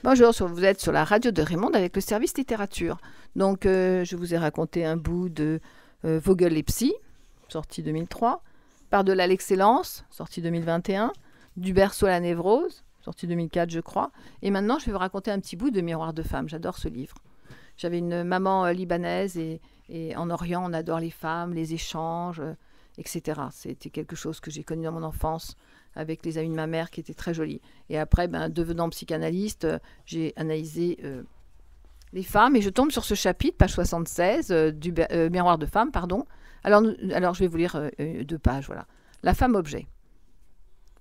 Bonjour, vous êtes sur la radio de Raymond avec le service littérature. Donc, je vous ai raconté un bout de Vogel et Psy, sorti 2003, Par-delà l'excellence, sorti 2021, Du berceau à la névrose, sorti 2004, je crois. Et maintenant, je vais vous raconter un petit bout de Miroir de femme. J'adore ce livre. J'avais une maman libanaise et en Orient, on adore les femmes, les échanges, etc. C'était quelque chose que j'ai connu dans mon enfance avec les amis de ma mère qui étaient très jolis. Et après, devenant psychanalyste, j'ai analysé les femmes et je tombe sur ce chapitre, page 76, du Miroir de femme, pardon. Alors, je vais vous lire 2 pages, voilà. La femme objet.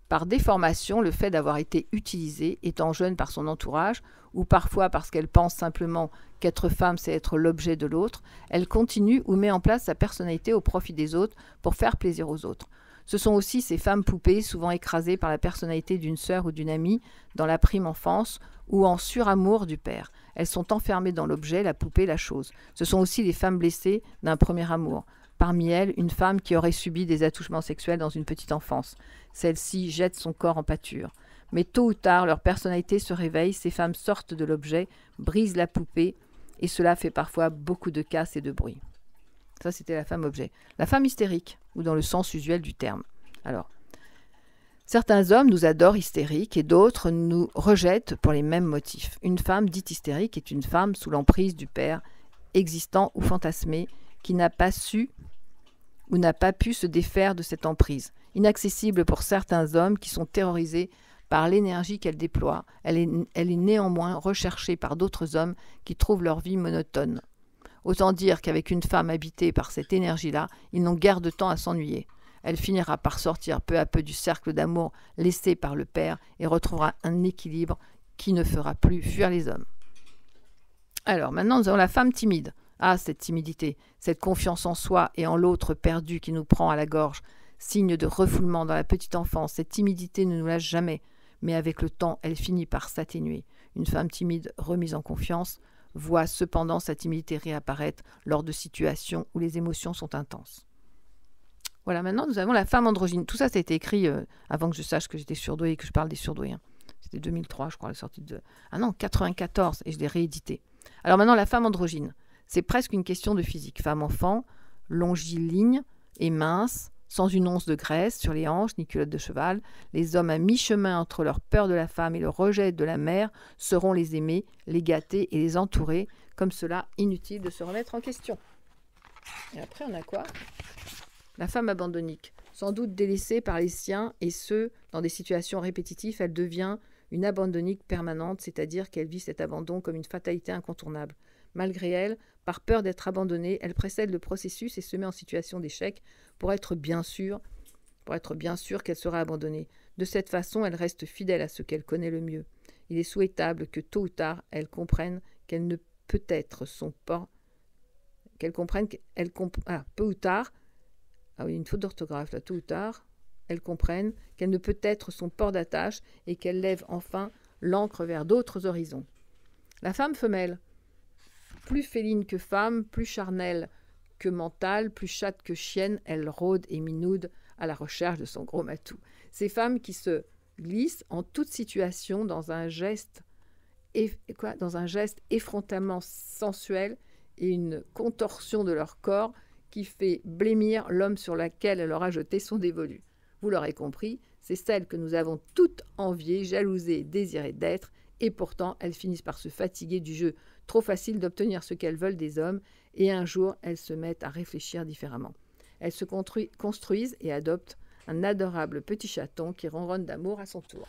Par déformation, le fait d'avoir été utilisée, étant jeune par son entourage, ou parfois parce qu'elle pense simplement qu'être femme, c'est être l'objet de l'autre, elle continue ou met en place sa personnalité au profit des autres pour faire plaisir aux autres. Ce sont aussi ces femmes poupées, souvent écrasées par la personnalité d'une sœur ou d'une amie dans la prime enfance ou en suramour du père. Elles sont enfermées dans l'objet, la poupée, la chose. Ce sont aussi les femmes blessées d'un premier amour. Parmi elles, une femme qui aurait subi des attouchements sexuels dans une petite enfance. Celle-ci jette son corps en pâture. Mais tôt ou tard, leur personnalité se réveille, ces femmes sortent de l'objet, brisent la poupée, et cela fait parfois beaucoup de casse et de bruit. Ça, c'était la femme objet. La femme hystérique, ou dans le sens usuel du terme. Alors, certains hommes nous adorent hystériques et d'autres nous rejettent pour les mêmes motifs. Une femme dite hystérique est une femme sous l'emprise du père, existant ou fantasmé, qui n'a pas su ou n'a pas pu se défaire de cette emprise. Inaccessible pour certains hommes qui sont terrorisés par l'énergie qu'elle déploie, elle est néanmoins recherchée par d'autres hommes qui trouvent leur vie monotone. Autant dire qu'avec une femme habitée par cette énergie-là, ils n'ont guère de temps à s'ennuyer. Elle finira par sortir peu à peu du cercle d'amour laissé par le père et retrouvera un équilibre qui ne fera plus fuir les hommes. Alors, maintenant, nous avons la femme timide. Ah, cette timidité, cette confiance en soi et en l'autre perdu qui nous prend à la gorge, signe de refoulement dans la petite enfance. Cette timidité ne nous lâche jamais, mais avec le temps, elle finit par s'atténuer. Une femme timide remise en confiance voit cependant sa timidité réapparaître lors de situations où les émotions sont intenses. Voilà, maintenant nous avons la femme androgyne. Tout ça, ça a été écrit avant que je sache que j'étais surdouée et que je parle des surdoués. C'était 2003, je crois, la sortie de... Ah non, 94, et je l'ai réédité. Alors maintenant, la femme androgyne. C'est presque une question de physique. Femme-enfant, longiligne et mince, sans une once de graisse sur les hanches ni culotte de cheval. Les hommes à mi-chemin entre leur peur de la femme et le rejet de la mère sauront les aimer, les gâter et les entourer. Comme cela, inutile de se remettre en question. Et après, on a quoi ? La femme abandonnique. Sans doute délaissée par les siens et ceux dans des situations répétitives, elle devient une abandonnique permanente, c'est-à-dire qu'elle vit cet abandon comme une fatalité incontournable. Malgré elle, par peur d'être abandonnée, elle précède le processus et se met en situation d'échec pour être bien sûre qu'elle sera abandonnée. De cette façon, elle reste fidèle à ce qu'elle connaît le mieux. Il est souhaitable que tôt ou tard, elle comprenne qu'elle ne peut être son port, peu ou tard, ah oui, une faute d'orthographe là, tôt ou tard, elle comprenne qu'elle ne peut être son port d'attache et qu'elle lève enfin l'ancre vers d'autres horizons. La femme femelle. Plus féline que femme, plus charnelle que mentale, plus chatte que chienne, elle rôde et minoude à la recherche de son gros matou. Ces femmes qui se glissent en toute situation dans un geste effrontément sensuel et une contorsion de leur corps qui fait blêmir l'homme sur lequel elle aura jeté son dévolu. Vous l'aurez compris, c'est celles que nous avons toutes enviées, jalousées, désirées d'être, et pourtant elles finissent par se fatiguer du jeu trop facile d'obtenir ce qu'elles veulent des hommes, et un jour elles se mettent à réfléchir différemment. Elles se construisent et adoptent un adorable petit chaton qui ronronne d'amour à son tour.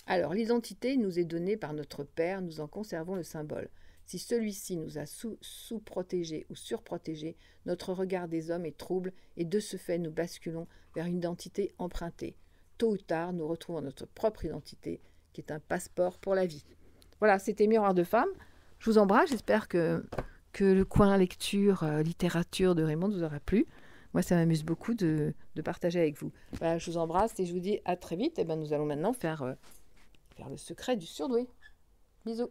Alors, l'identité nous est donnée par notre père, nous en conservons le symbole. Si celui-ci nous a sous-protégés ou surprotégés, notre regard des hommes est trouble et de ce fait nous basculons vers une identité empruntée. Tôt ou tard, nous retrouvons notre propre identité qui est un passeport pour la vie. Voilà, c'était Miroir de femme. Je vous embrasse, j'espère que le coin lecture, littérature de Raymond vous aura plu. Moi, ça m'amuse beaucoup de partager avec vous. Voilà, je vous embrasse et je vous dis à très vite. Et nous allons maintenant faire le secret du surdoué. Bisous.